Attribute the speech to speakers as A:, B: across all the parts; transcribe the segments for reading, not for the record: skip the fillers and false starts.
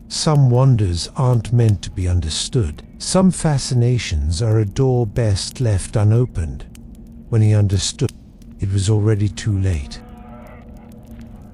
A: Some wonders aren't meant to be understood. Some fascinations are a door best left unopened. When he understood, it was already too late.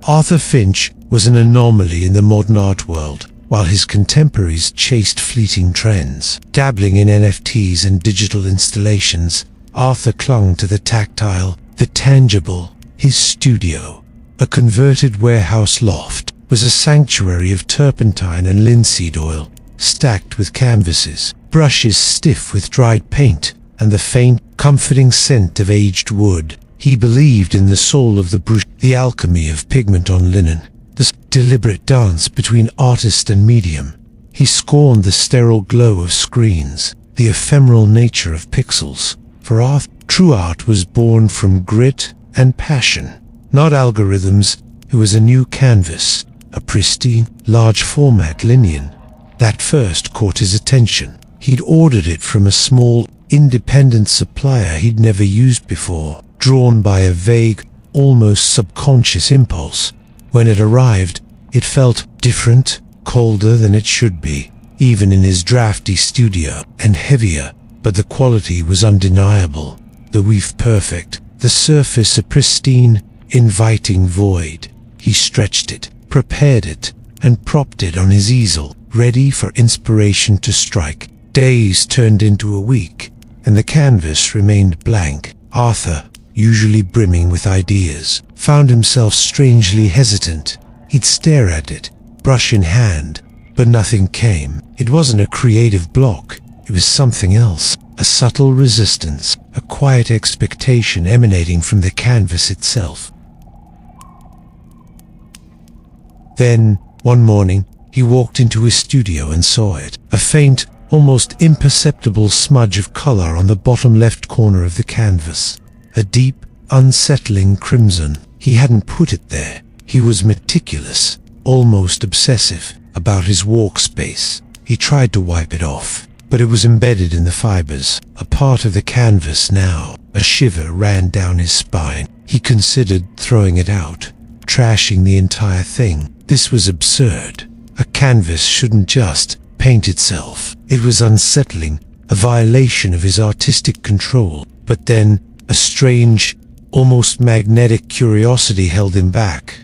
A: Arthur Finch was an anomaly in the modern art world. While his contemporaries chased fleeting trends, dabbling in NFTs and digital installations, Arthur clung to the tactile, the tangible. His studio, a converted warehouse loft, was a sanctuary of turpentine and linseed oil, stacked with canvases, brushes stiff with dried paint, and the faint, comforting scent of aged wood. He believed in the soul of the brush, the alchemy of pigment on linen, the deliberate dance between artist and medium. He scorned the sterile glow of screens, the ephemeral nature of pixels. For Arthur, true art was born from grit and passion, not algorithms. It was a new canvas, a pristine, large-format linen. That first caught his attention. He'd ordered it from a small, independent supplier he'd never used before, drawn by a vague, almost subconscious impulse. When it arrived, it felt different, colder than it should be, even in his drafty studio, and heavier, but the quality was undeniable. The weave perfect, the surface a pristine, inviting void. He stretched it, prepared it, and propped it on his easel, ready for inspiration to strike. Days turned into a week, and the canvas remained blank. Arthur, usually brimming with ideas, found himself strangely hesitant. He'd stare at it, brush in hand, but nothing came. It wasn't a creative block, it was something else, a subtle resistance, a quiet expectation emanating from the canvas itself. Then, one morning, he walked into his studio and saw it, a faint, almost imperceptible smudge of color on the bottom left corner of the canvas. A deep, unsettling crimson. He hadn't put it there. He was meticulous, almost obsessive, about his workspace. He tried to wipe it off, but it was embedded in the fibers, a part of the canvas now. A shiver ran down his spine. He considered throwing it out, trashing the entire thing. This was absurd. A canvas shouldn't just paint itself. It was unsettling, a violation of his artistic control. But then, a strange, almost magnetic curiosity held him back.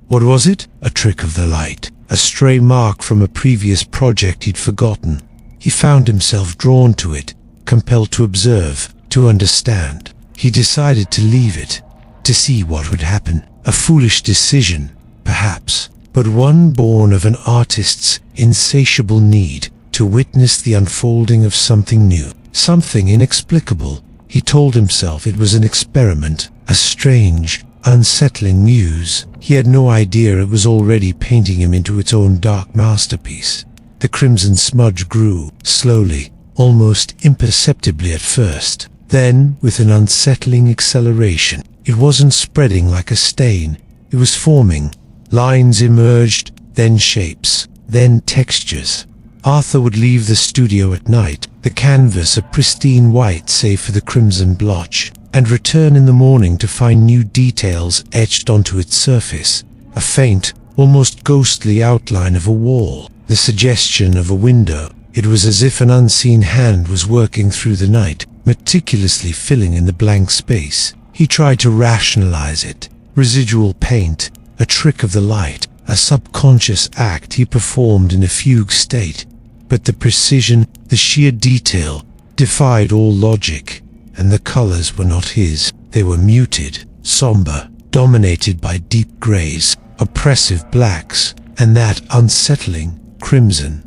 A: What was it? A trick of the light, a stray mark from a previous project he'd forgotten. He found himself drawn to it, compelled to observe, to understand. He decided to leave it, to see what would happen. A foolish decision, perhaps, but one born of an artist's insatiable need to witness the unfolding of something new, something inexplicable. He told himself it was an experiment, a strange, unsettling muse. He had no idea it was already painting him into its own dark masterpiece. The crimson smudge grew, slowly, almost imperceptibly at first. Then, with an unsettling acceleration, it wasn't spreading like a stain. It was forming. Lines emerged, then shapes, then textures. Arthur would leave the studio at night, the canvas a pristine white save for the crimson blotch, and return in the morning to find new details etched onto its surface. A faint, almost ghostly outline of a wall, the suggestion of a window. It was as if an unseen hand was working through the night, meticulously filling in the blank space. He tried to rationalize it. Residual paint, a trick of the light, a subconscious act he performed in a fugue state. But the precision, the sheer detail, defied all logic, and the colors were not his. They were muted, somber, dominated by deep grays, oppressive blacks, and that unsettling crimson.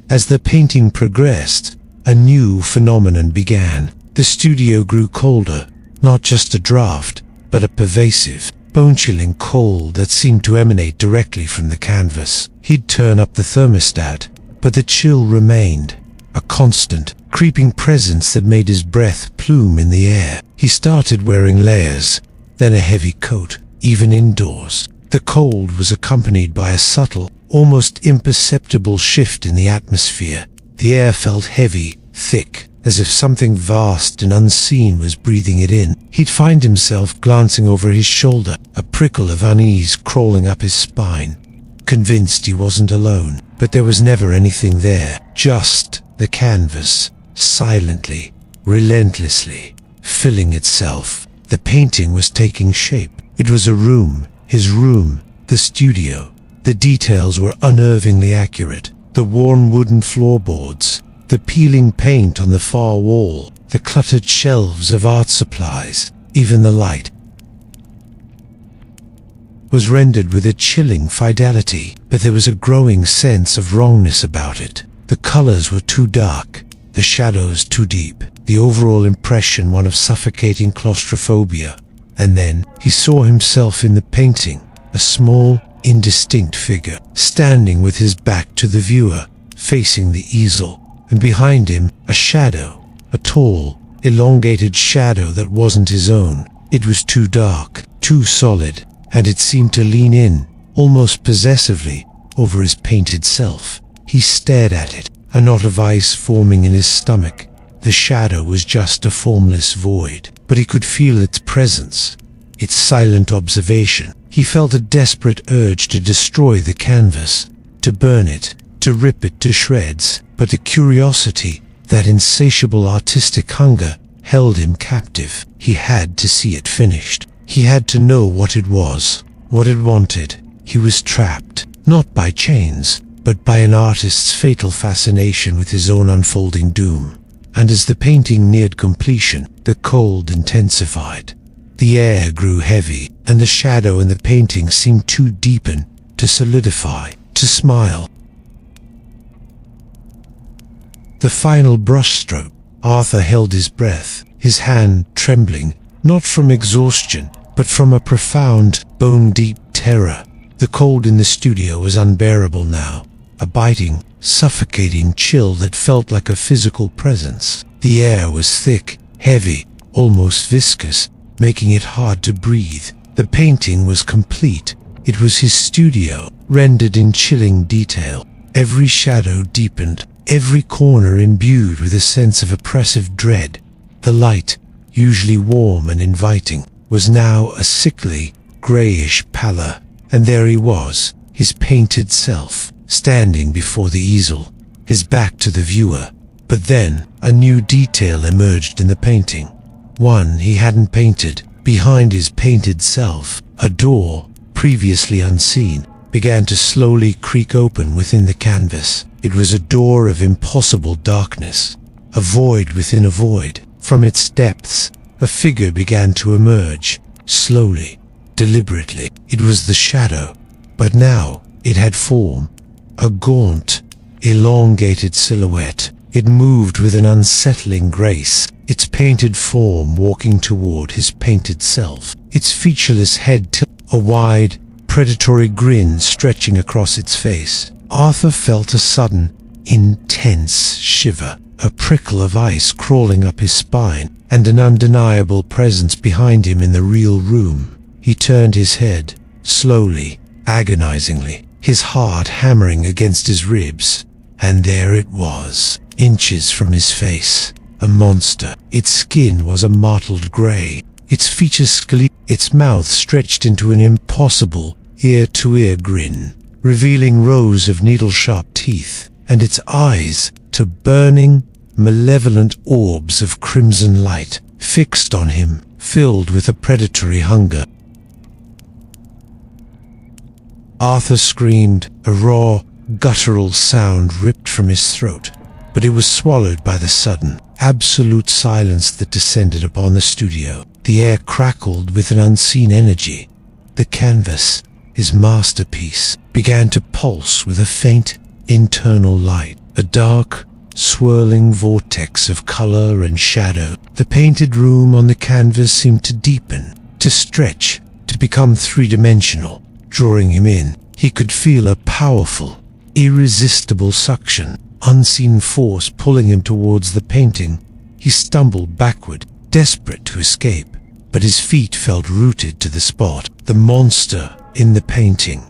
A: As the painting progressed, a new phenomenon began. The studio grew colder, not just a draft, but a pervasive, bone-chilling cold that seemed to emanate directly from the canvas. He'd turn up the thermostat, but the chill remained, a constant, creeping presence that made his breath plume in the air. He started wearing layers, then a heavy coat, even indoors. The cold was accompanied by a subtle, almost imperceptible shift in the atmosphere. The air felt heavy, thick, as if something vast and unseen was breathing it in. He'd find himself glancing over his shoulder, a prickle of unease crawling up his spine. convinced he wasn't alone. But there was never anything there, just the canvas, silently, relentlessly, filling itself. The painting was taking shape. It was a room, his room, the studio. The details were unnervingly accurate. The worn wooden floorboards, the peeling paint on the far wall, the cluttered shelves of art supplies, even the light was rendered with a chilling fidelity. But there was a growing sense of wrongness about it. The colors were too dark, the shadows too deep, the overall impression one of suffocating claustrophobia. And then he saw himself in the painting, a small, indistinct figure, standing with his back to the viewer, facing the easel, and behind him a shadow, a tall, elongated shadow that wasn't his own. It was too dark, too solid, and it seemed to lean in, almost possessively, over his painted self. He stared at it, a knot of ice forming in his stomach. The shadow was just a formless void, but he could feel its presence, its silent observation. He felt a desperate urge to destroy the canvas, to burn it, to rip it to shreds. But the curiosity, that insatiable artistic hunger, held him captive. He had to see it finished. He had to know what it was, what it wanted. He was trapped, not by chains, but by an artist's fatal fascination with his own unfolding doom. And as the painting neared completion, the cold intensified. The air grew heavy, and the shadow in the painting seemed to deepen, to solidify, to smile. The final brushstroke. Arthur held his breath, his hand trembling, not from exhaustion, but from a profound, bone-deep terror. The cold in the studio was unbearable now, a biting, suffocating chill that felt like a physical presence. The air was thick, heavy, almost viscous, making it hard to breathe. The painting was complete. It was his studio, rendered in chilling detail. Every shadow deepened, every corner imbued with a sense of oppressive dread. The light, usually warm and inviting, was now a sickly, greyish pallor. And there he was, his painted self, standing before the easel, his back to the viewer. But then, a new detail emerged in the painting. One he hadn't painted. Behind his painted self, a door, previously unseen, began to slowly creak open within the canvas. It was a door of impossible darkness, a void within a void. From its depths, a figure began to emerge, slowly, deliberately. It was the shadow, but now it had form, a gaunt, elongated silhouette. It moved with an unsettling grace, its painted form walking toward his painted self, its featureless head tilted, a wide, predatory grin stretching across its face. Arthur felt a sudden, intense shiver, a prickle of ice crawling up his spine, and an undeniable presence behind him in the real room. He turned his head, slowly, agonizingly, his heart hammering against his ribs, and there it was, inches from his face, a monster. Its skin was a mottled gray, its features scaly, its mouth stretched into an impossible, ear-to-ear grin, revealing rows of needle-sharp teeth, and its eyes to burning, malevolent orbs of crimson light, fixed on him, filled with a predatory hunger. Arthur screamed, a raw, guttural sound ripped from his throat, but it was swallowed by the sudden, absolute silence that descended upon the studio. The air crackled with an unseen energy. The canvas, his masterpiece, began to pulse with a faint, internal light, a dark, swirling vortex of color and shadow. The painted room on the canvas seemed to deepen, to stretch, to become three-dimensional, drawing him in. He could feel a powerful, irresistible suction, unseen force pulling him towards the painting. He stumbled backward, desperate to escape, but his feet felt rooted to the spot. The monster in the painting,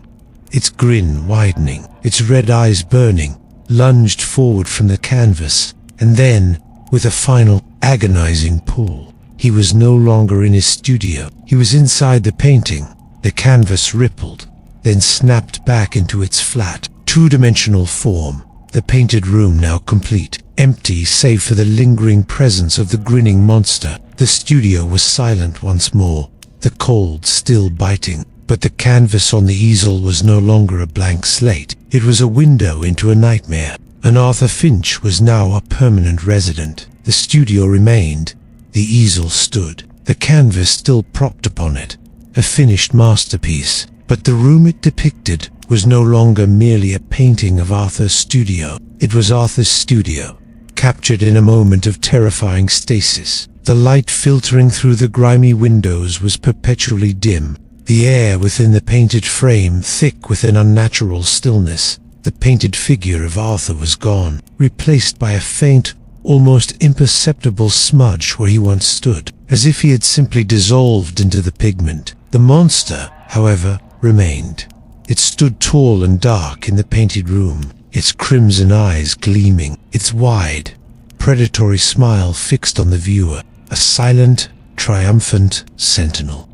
A: its grin widening, its red eyes burning, lunged forward from the canvas, and then, with a final, agonizing pull, he was no longer in his studio. He was inside the painting. The canvas rippled, then snapped back into its flat, two-dimensional form. The painted room now complete, empty save for the lingering presence of the grinning monster. The studio was silent once more, the cold still biting, but the canvas on the easel was no longer a blank slate. It was a window into a nightmare, and Arthur Finch was now a permanent resident. The studio remained, the easel stood, the canvas still propped upon it, a finished masterpiece. But the room it depicted was no longer merely a painting of Arthur's studio. It was Arthur's studio, captured in a moment of terrifying stasis. The light filtering through the grimy windows was perpetually dim, the air within the painted frame thick with an unnatural stillness. The painted figure of Arthur was gone, replaced by a faint, almost imperceptible smudge where he once stood, as if he had simply dissolved into the pigment. The monster, however, remained. It stood tall and dark in the painted room, its crimson eyes gleaming, its wide, predatory smile fixed on the viewer, a silent, triumphant sentinel.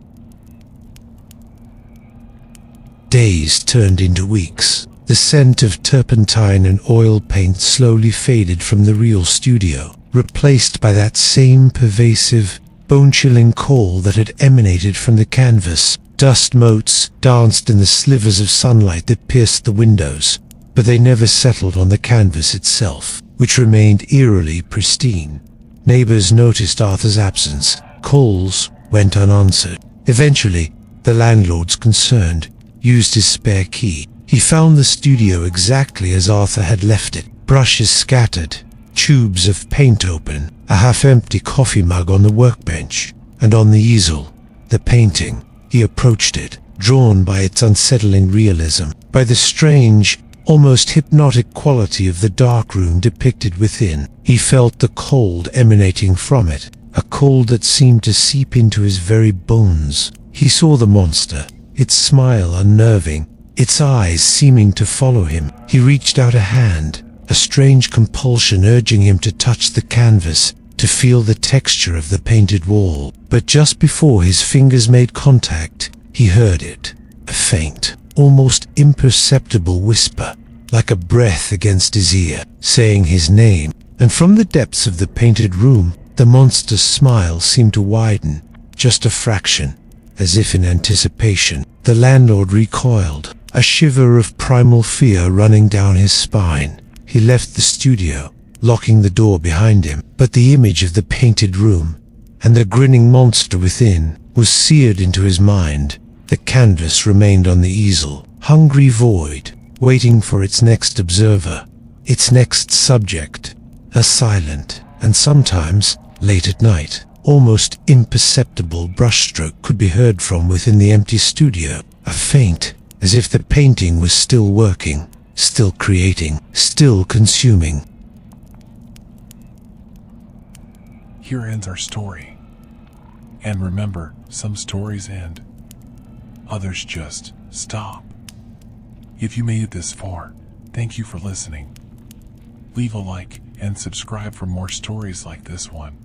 A: Days turned into weeks. The scent of turpentine and oil paint slowly faded from the real studio, replaced by that same pervasive, bone-chilling cold that had emanated from the canvas. Dust motes danced in the slivers of sunlight that pierced the windows, but they never settled on the canvas itself, which remained eerily pristine. Neighbors noticed Arthur's absence. Calls went unanswered. Eventually, the landlords concerned used his spare key. He found the studio exactly as Arthur had left it. Brushes scattered, tubes of paint open, a half-empty coffee mug on the workbench, and on the easel, the painting. He approached it, drawn by its unsettling realism, by the strange, almost hypnotic quality of the dark room depicted within. He felt the cold emanating from it, a cold that seemed to seep into his very bones. He saw the monster, its smile unnerving, its eyes seeming to follow him. He reached out a hand, a strange compulsion urging him to touch the canvas, to feel the texture of the painted wall. But just before his fingers made contact, he heard it, a faint, almost imperceptible whisper, like a breath against his ear, saying his name. And from the depths of the painted room, the monster's smile seemed to widen, just a fraction, as if in anticipation. The landlord recoiled, a shiver of primal fear running down his spine. He left the studio, locking the door behind him, but the image of the painted room and the grinning monster within was seared into his mind. The canvas remained on the easel, hungry void, waiting for its next observer, its next subject. A silent, and sometimes, late at night, almost imperceptible brushstroke could be heard from within the empty studio, a faint, as if the painting was still working, still creating, still consuming.
B: Here ends our story. And remember, some stories end, others just stop. If you made it this far, thank you for listening. Leave a like and subscribe for more stories like this one.